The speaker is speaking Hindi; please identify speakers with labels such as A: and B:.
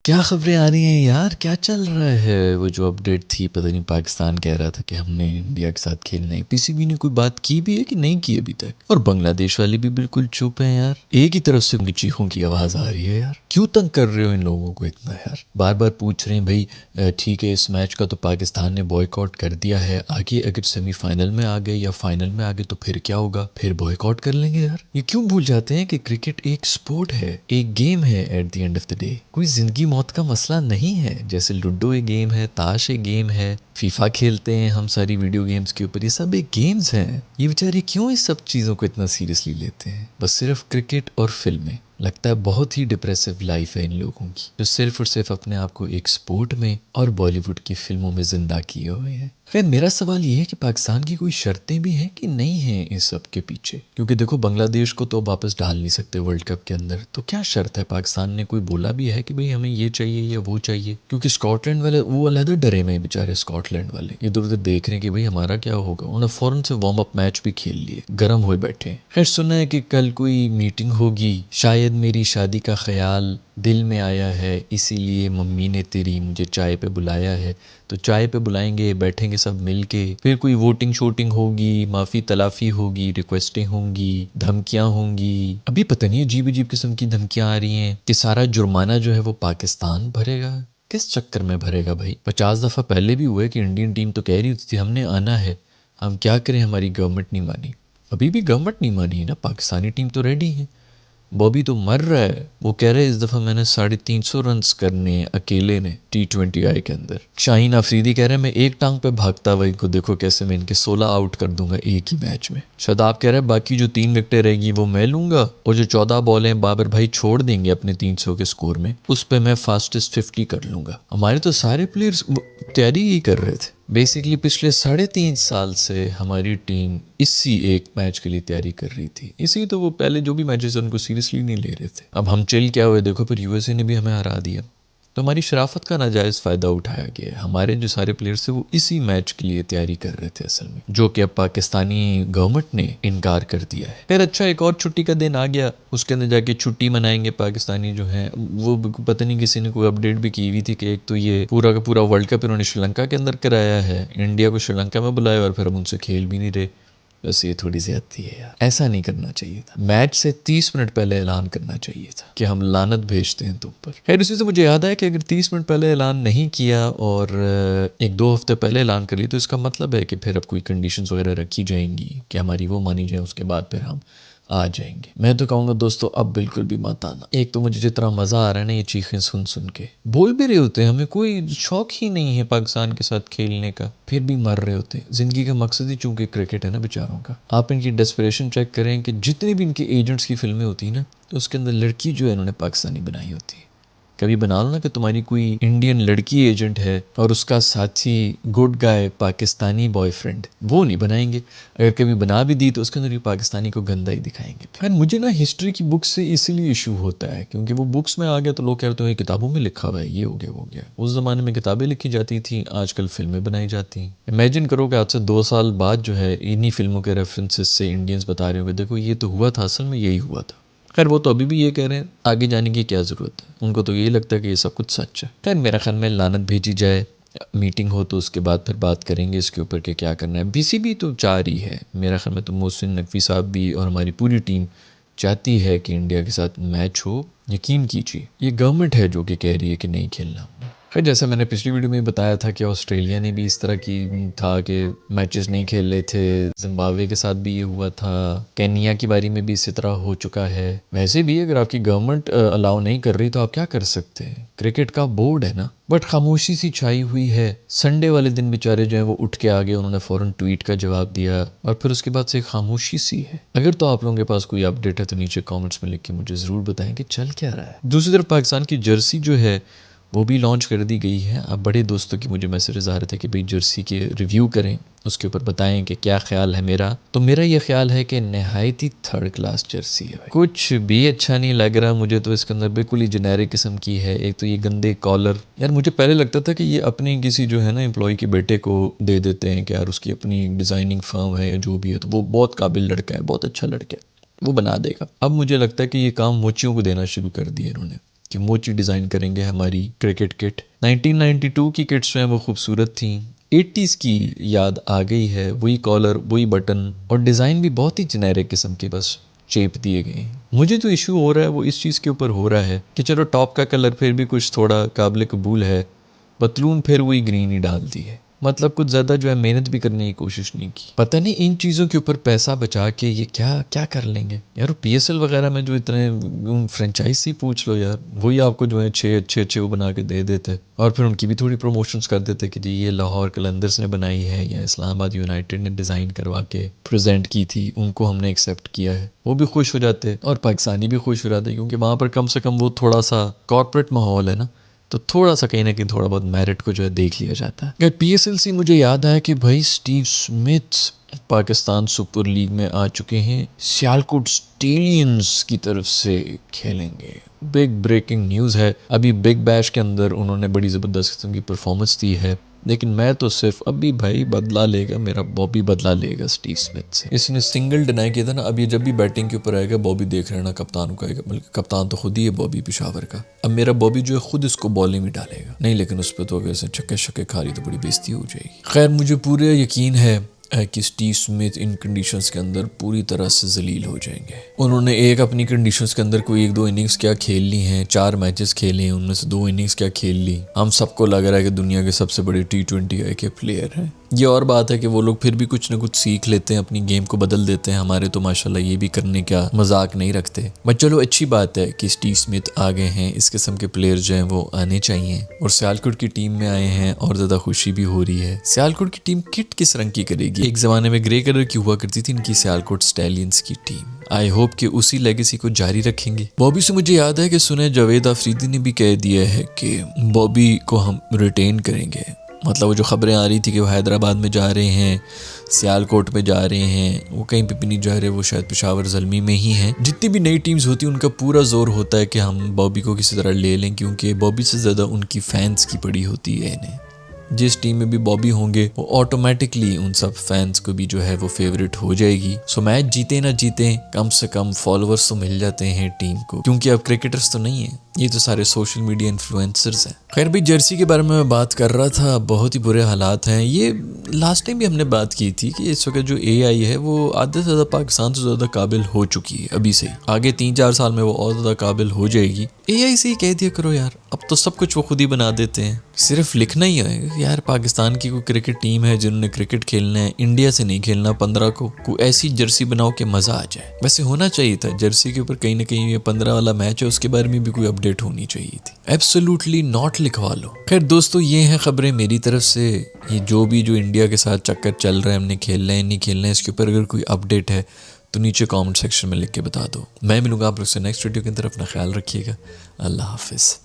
A: क्या खबरें आ रही हैं यार, क्या चल रहा है? वो जो अपडेट थी, पता नहीं पाकिस्तान कह रहा था कि हमने इंडिया के साथ खेलना है। पीसीबी ने कोई बात की भी है कि नहीं की अभी तक? और बांग्लादेश वाले भी बिल्कुल चुप हैं यार। एक ही तरफ से उनकी चीखों की आवाज आ रही है यार। क्यों तंग कर रहे हो इन लोगों को इतना यार? बार बार पूछ रहे हैं भाई ठीक है, इस मैच का तो पाकिस्तान ने बॉयकॉट कर दिया है, आगे अगर सेमीफाइनल में आ गए या फाइनल में आ गए तो फिर क्या होगा? फिर बॉयकॉट कर लेंगे यार। ये क्यों भूल जाते हैं कि क्रिकेट एक स्पोर्ट है, एक गेम है। At the end of the day कोई जिंदगी मौत का मसला नहीं है। जैसे लूडो एक गेम है, ताश एक गेम है, फीफा खेलते हैं हम सारी वीडियो गेम्स के ऊपर, ये सब एक गेम्स हैं। ये बेचारे क्यों इस सब चीज़ों को इतना सीरियसली लेते हैं? बस सिर्फ क्रिकेट और फिल्में। लगता है बहुत ही डिप्रेसिव लाइफ है इन लोगों की, जो सिर्फ और सिर्फ अपने आप को एक स्पोर्ट में और बॉलीवुड की फिल्मों में जिंदा किए हुए हैं। खैर, मेरा सवाल ये है कि पाकिस्तान की कोई शर्तें भी हैं कि नहीं हैं इस सब के पीछे? क्योंकि देखो, बांग्लादेश को तो वापस डाल नहीं सकते वर्ल्ड कप के अंदर, तो क्या शर्त है? पाकिस्तान ने कोई बोला भी है कि भाई हमें ये चाहिए या वो चाहिए? क्योंकि स्कॉटलैंड वाले वो अलग डरे में बेचारे, स्कॉटलैंड वाले इधर उधर देख रहे हैं कि भाई हमारा क्या होगा। उन्होंने फौरन से वार्म अप मैच भी खेल लिए, गर्म हुए बैठे। खैर, सुना है कि कल कोई मीटिंग होगी, शायद मेरी शादी का ख्याल दिल में आया है, इसीलिए मम्मी ने तेरी मुझे चाय पे बुलाया है। तो चाय पे बुलाएंगे, बैठेंगे सब मिल के, फिर कोई वोटिंग शोटिंग होगी, माफ़ी तलाफ़ी होगी, रिक्वेस्टें होंगी, धमकियाँ होंगी। अभी पता नहीं अजीब अजीब किस्म की धमकियाँ आ रही हैं कि सारा जुर्माना जो है वो पाकिस्तान भरेगा। किस चक्कर में भरेगा भाई? 50 दफ़ा पहले भी हुआ है कि इंडियन टीम तो कह रही होती थी हमने आना है, हम क्या करें, हमारी गवर्नमेंट नहीं मानी। अभी भी गवर्नमेंट नहीं मानी है ना, पाकिस्तानी टीम तो रेडी है। बॉबी तो मर रहा है, वो कह रहे हैं इस दफ़ा मैंने 350 रन्स करने हैं अकेले ने T20I के अंदर। शाहीन अफरीदी कह रहे हैं मैं एक टांग पे भागता हुआ इनको देखो कैसे मैं इनके 16 आउट कर दूंगा एक ही मैच में। शादाब कह रहे हैं बाकी जो 3 विकेटें रहेगी वो मैं लूंगा, और जो 14 बॉलें बाबर भाई छोड़ देंगे अपने 300 के स्कोर में, उस पर मैं फास्टेस्ट 50 कर लूंगा। हमारे तो सारे प्लेयर्स तैयारी ही कर रहे थे। बेसिकली पिछले 3.5 साल से हमारी टीम इसी एक मैच के लिए तैयारी कर रही थी। इसी तो वो पहले जो भी मैचेस उनको सीरियसली नहीं ले रहे थे। अब हम चिल क्या हुए देखो, फिर यूएसए ने भी हमें हरा दिया। तो हमारी शराफत का नाजायज़ फ़ायदा उठाया गया है। हमारे जो सारे प्लेयर्स थे वो इसी मैच के लिए तैयारी कर रहे थे असल में, जो कि अब पाकिस्तानी गवर्नमेंट ने इनकार कर दिया है। फिर अच्छा, एक और छुट्टी का दिन आ गया, उसके अंदर जाके छुट्टी मनाएंगे पाकिस्तानी जो है वो। पता नहीं किसी ने कोई अपडेट भी की हुई थी कि एक तो ये पूरा का पूरा वर्ल्ड कप इन्होंने श्रीलंका के अंदर कराया है, इंडिया को श्रीलंका में बुलाया और फिर हम उनसे खेल भी नहीं रहे। बस ये थोड़ी ज्यादती है यार, ऐसा नहीं करना चाहिए था। मैच से 30 मिनट पहले ऐलान करना चाहिए था कि हम लानत भेजते हैं तुम पर। खैर, उसी से मुझे याद है कि अगर 30 मिनट पहले ऐलान नहीं किया और 1-2 हफ्ते पहले ऐलान कर लिया, तो इसका मतलब है कि फिर अब कोई कंडीशंस वगैरह रखी जाएंगी कि हमारी वो मानी जाए, उसके बाद फिर हम आ जाएंगे। मैं तो कहूँगा दोस्तों अब बिल्कुल भी मत आना। एक तो मुझे जितना मज़ा आ रहा है ना ये चीखें सुन सुन के, बोल भी रहे होते हैं हमें कोई शौक ही नहीं है पाकिस्तान के साथ खेलने का, फिर भी मर रहे होते हैं। ज़िंदगी का मकसद ही चूंकि क्रिकेट है ना बेचारों का। आप इनकी डेस्परेशन चेक करें कि जितनी भी इनके एजेंट्स की फिल्में होती हैं ना, तो उसके अंदर लड़की जो है इन्होंने पाकिस्तानी बनाई होती है। कभी बना लो ना कि तुम्हारी कोई इंडियन लड़की एजेंट है और उसका साथी गुड गाय पाकिस्तानी बॉयफ्रेंड, वो नहीं बनाएंगे। अगर कभी बना भी दी तो उसके अंदर भी पाकिस्तानी को गंदा ही दिखाएंगे। फिर मुझे ना हिस्ट्री की बुक से इसीलिए इशू होता है, क्योंकि वो बुक्स में आ गया तो लोग कहते हैं किताबों में लिखा हुआ है, ये हो गया वो गया। उस ज़माने में किताबें लिखी जाती थी, आजकल फिल्में बनाई जाती हैं। इमेजिन करो कि आज से 2 साल बाद जो है इन्हीं फिल्मों के रेफरेंसेस से इंडियंस बता रहे होंगे देखो ये तो हुआ था, असल में यही हुआ था। खैर, वो तो अभी भी ये कह रहे हैं, आगे जाने की क्या ज़रूरत है, उनको तो यही लगता है कि ये सब कुछ सच है। खैर, मेरा ख्याल में लानत भेजी जाए, मीटिंग हो तो उसके बाद फिर बात करेंगे इसके ऊपर कि क्या करना है। बीसीबी तो चाह रही है, मेरा ख्याल में तो मोहसिन नकवी साहब भी और हमारी पूरी टीम चाहती है कि इंडिया के साथ मैच हो। यकीन कीजिए, ये गवर्नमेंट है जो कि कह रही है कि नहीं खेलना। खैर, जैसा मैंने पिछली वीडियो में बताया था कि ऑस्ट्रेलिया ने भी इस तरह की था कि मैचेस नहीं खेल रहे थे, जिम्बाब्वे के साथ भी ये हुआ था, केनिया की बारी में भी इसी तरह हो चुका है। वैसे भी अगर आपकी गवर्नमेंट अलाउ नहीं कर रही तो आप क्या कर सकते हैं, क्रिकेट का बोर्ड है ना। बट खामोशी सी छाई हुई है। संडे वाले दिन बेचारे जो है वो उठ के आ गए, उन्होंने फ़ौरन ट्वीट का जवाब दिया और फिर उसके बाद से खामोशी सी है। अगर तो आप लोगों के पास कोई अपडेट है तो नीचे कमेंट्स में लिख के मुझे ज़रूर बताएं कि चल क्या रहा है। दूसरी तरफ पाकिस्तान की जर्सी जो है वो भी लॉन्च कर दी गई है। अब बड़े दोस्तों की मुझे मैसेजेस आ रहे थे कि भाई जर्सी के रिव्यू करें, उसके ऊपर बताएं कि क्या ख्याल है मेरा। तो मेरा ये ख्याल है कि नहायत ही थर्ड क्लास जर्सी है भाई, कुछ भी अच्छा नहीं लग रहा मुझे तो। इसके अंदर बिल्कुल ही जेनेरिक किस्म की है। एक तो ये गंदे कॉलर, यार मुझे पहले लगता था कि ये अपनी किसी जो है ना एम्प्लॉय के बेटे को दे देते हैं कि यार उसकी अपनी डिज़ाइनिंग फर्म है या जो भी है, तो वो बहुत काबिल लड़का है, बहुत अच्छा लड़का है, वो बना देगा। अब मुझे लगता है कि ये काम मोचियों को देना शुरू कर दिया इन्होंने। कि मोची डिज़ाइन करेंगे हमारी क्रिकेट किट। 1992 की किट्स जो हैं वो खूबसूरत थी, 80s की याद आ गई है, वही कॉलर, वही बटन और डिज़ाइन भी बहुत ही जेनेरिक किस्म के बस शेप दिए गए हैं। मुझे जो इशू हो रहा है वो इस चीज़ के ऊपर हो रहा है कि चलो टॉप का कलर फिर भी कुछ थोड़ा काबिल कबूल है, पतलून फिर वही ग्रीन ही डाल दी है, मतलब कुछ ज़्यादा जो है मेहनत भी करने की कोशिश नहीं की। पता नहीं इन चीज़ों के ऊपर पैसा बचा के ये क्या क्या कर लेंगे यार। PSL वगैरह में जो इतने फ्रेंचाइज ही पूछ लो यार, वही आपको जो है छः अच्छे वो बना के दे देते और फिर उनकी भी थोड़ी प्रमोशंस कर देते कि जी ये लाहौर कलंदर्स ने बनाई है या इस्लामाबाद यूनाइटेड ने डिज़ाइन करवा के प्रेजेंट की थी, उनको हमने एक्सेप्ट किया है। वो भी खुश हो जाते और पाकिस्तानी भी खुश हो जाते, क्योंकि वहाँ पर कम से कम वो थोड़ा सा कॉर्पोरेट माहौल है ना, तो थोड़ा सा कहीं ना कहीं थोड़ा बहुत मेरिट को जो है देख लिया जाता है। अगर PSL से मुझे याद आया कि भाई Steve Smith Pakistan super league में आ चुके हैं, सियालकोट स्टेलियंस की तरफ से खेलेंगे। बिग ब्रेकिंग न्यूज़ है। अभी बिग बैश के अंदर उन्होंने बड़ी ज़बरदस्त किस्म की परफॉर्मेंस दी है, लेकिन मैं तो सिर्फ अभी भाई बदला लेगा मेरा बॉबी, बदला लेगा स्टीव स्मिथ से। इसने सिंगल डिनाई किया था ना, अब ये जब भी बैटिंग के ऊपर आएगा बॉबी देख रहे ना कप्तान को आएगा, बल्कि कप्तान तो खुद ही है बॉबी पेशावर का। अब मेरा बॉबी जो है खुद इसको बॉलिंग में डालेगा नहीं, लेकिन उस पर तो अगर इसे छक्के छक्के खा रही तो बड़ी बेइज्जती हो जाएगी। खैर मुझे पूरा यकीन है कि स्टीव स्मिथ इन कंडीशंस के अंदर पूरी तरह से जलील हो जाएंगे। उन्होंने एक अपनी कंडीशंस के अंदर कोई 1-2 इनिंग्स क्या खेल ली हैं, 4 मैचेस खेले हैं, उनमें से 2 इनिंग्स क्या खेल ली। हम सबको लग रहा है कि दुनिया के सबसे बड़े T20 के प्लेयर हैं। ये और बात है कि वो लोग फिर भी कुछ ना कुछ सीख लेते हैं, अपनी गेम को बदल देते हैं। हमारे तो माशाल्लाह ये भी करने का मजाक नहीं रखते। बट चलो अच्छी बात है कि स्टीव स्मिथ आ गए हैं, इस किस्म के प्लेयर जो हैं वो आने चाहिए और सियालकोट की टीम में आए हैं और ज़्यादा खुशी भी हो रही है। सियालकोट की टीम किट किस रंग की करेगी? एक ज़माने में ग्रे कलर की हुआ करती थी इनकी सियालकोट स्टैलियंस की टीम। आई होप कि उसी लेगेसी को जारी रखेंगे। बॉबी से मुझे याद है कि सुने जावेद आफरीदी ने भी कह दिया है कि बॉबी को हम रिटेन करेंगे। मतलब वो जो खबरें आ रही थी कि वो हैदराबाद में जा रहे हैं, सियालकोट में जा रहे हैं, वो कहीं पे भी नहीं जा रहे, वो शायद पेशावर ज़ल्मी में ही हैं। जितनी भी नई टीम्स होती हैं उनका पूरा जोर होता है कि हम बॉबी को किसी तरह ले लें, क्योंकि बॉबी से ज़्यादा उनकी फैंस की पड़ी होती है इन्हें। जिस टीम में भी बॉबी होंगे वो ऑटोमेटिकली उन सब फैंस को भी जो है वो फेवरेट हो जाएगी। सो मैच जीते ना जीते कम से कम फॉलोअर्स तो मिल जाते हैं टीम को, क्योंकि अब क्रिकेटर्स तो नहीं है, ये तो सारे सोशल मीडिया इन्फ्लुएंसर्स हैं। खैर भाई जर्सी के बारे में मैं बात कर रहा था, बहुत ही बुरे हालात हैं। ये लास्ट टाइम भी हमने बात की थी कि इस वक्त जो AI है वो आधे से ज़्यादा पाकिस्तान से ज़्यादा काबिल हो चुकी है अभी से। आगे 3-4 साल में वो और ज़्यादा काबिल हो जाएगी। AI से ही कह दिया करो यार, अब तो सब कुछ वो खुद ही बना देते हैं, सिर्फ लिखना ही है यार। पाकिस्तान की कोई क्रिकेट टीम है जिन्होंने क्रिकेट खेलना है, इंडिया से नहीं खेलना 15 को, कोई ऐसी जर्सी बनाओ कि मज़ा आ जाए। वैसे होना चाहिए था जर्सी के ऊपर कहीं ना कहीं ये 15 वाला मैच है उसके बारे में भी कोई अपडेट होनी चाहिए थी। एब्सोल्युटली नॉट लिखवा लो। खैर दोस्तों ये हैं खबरें मेरी तरफ से। ये जो इंडिया के साथ चक्कर चल रहा है, हमने खेलना है नहीं खेलना है, इसके ऊपर अगर कोई अपडेट है तो नीचे कमेंट सेक्शन में लिख के बता दो। मैं मिलूंगा आप लोग से नेक्स्ट वीडियो की तरफ। अपना ख्याल रखिएगा। अल्लाह हाफिज़।